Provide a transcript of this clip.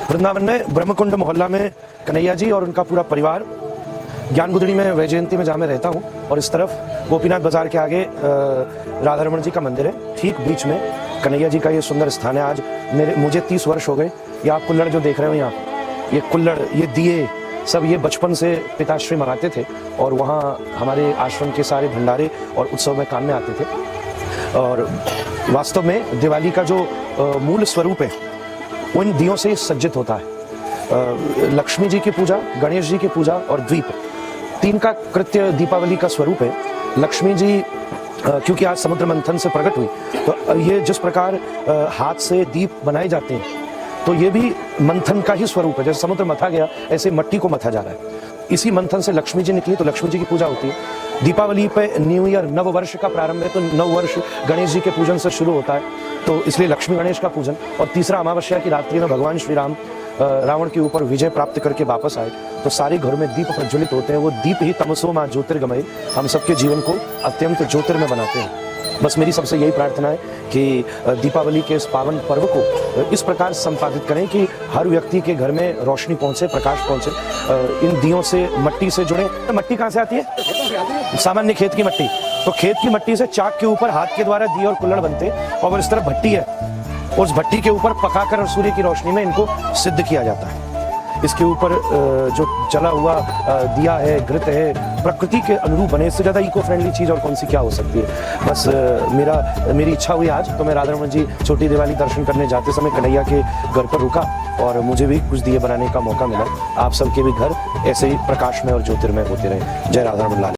वृंदावन में ब्रह्मकुंड मोहल्ला में कन्हैया जी और उनका पूरा परिवार, ज्ञानगुदड़ी में वैजयंती में जहाँ मैं रहता हूँ, और इस तरफ गोपीनाथ बाजार के आगे राधा रमण जी का मंदिर है। ठीक बीच में कन्हैया जी का ये सुंदर स्थान है। आज मुझे 30 वर्ष हो गए। ये आप कुल्हड़ जो देख रहे हो यहाँ, ये कुल्हड़, ये दिए सब ये बचपन से पिताश्री मंगाते थे और वहाँ हमारे आश्रम के सारे भंडारे और उत्सव में काम में आते थे। और वास्तव में दिवाली का जो मूल स्वरूप है वो इन दियों से सज्जित होता है। लक्ष्मी जी की पूजा, गणेश जी की पूजा और द्वीप, तीन का कृत्य दीपावली का स्वरूप है। लक्ष्मी जी क्योंकि आज समुद्र मंथन से प्रकट हुई, तो ये जिस प्रकार हाथ से दीप बनाए जाते हैं, तो ये भी मंथन का ही स्वरूप है। जैसे समुद्र मथा गया, ऐसे मट्टी को मथा जा रहा है। इसी मंथन से लक्ष्मी जी निकली, तो लक्ष्मी जी की पूजा होती है। दीपावली पे न्यू ईयर, नव वर्ष का प्रारंभ है, तो नव वर्ष गणेश जी के पूजन से शुरू होता है, तो इसलिए लक्ष्मी गणेश का पूजन। और तीसरा, अमावस्या की रात्रि में भगवान श्री राम रावण के ऊपर विजय प्राप्त करके वापस आए, तो सारे घरों में दीप प्रज्वलित होते हैं। वो दीप ही तमसो मां ज्योतिर्गमय, हम सबके जीवन को अत्यंत ज्योतिर्मय बनाते हैं। बस मेरी सबसे यही प्रार्थना है कि दीपावली के इस पावन पर्व को इस प्रकार संपादित करें कि हर व्यक्ति के घर में रोशनी पहुंचे, प्रकाश पहुंचे। इन दियों से, मट्टी से जुड़े। तो मट्टी कहाँ से आती है? सामान्य खेत की मट्टी। तो खेत की मट्टी से चाक के ऊपर हाथ के द्वारा दिए और कुल्हड़ बनते, और इस तरफ भट्टी है, उस भट्टी के ऊपर पकाकर और सूर्य की रोशनी में इनको सिद्ध किया जाता है। इसके ऊपर जो जला हुआ दिया है, घृत है, प्रकृति के अनुरूप बने। इससे ज़्यादा इको फ्रेंडली चीज़ और कौन सी क्या हो सकती है। बस मेरी इच्छा हुई आज, तो मैं राधा रमण जी छोटी दिवाली दर्शन करने जाते समय कन्हैया के घर पर रुका, और मुझे भी कुछ दिए बनाने का मौका मिला। आप सबके भी घर ऐसे ही प्रकाशमय और ज्योतिर्मय होते रहे। जय राधा रमण लाल।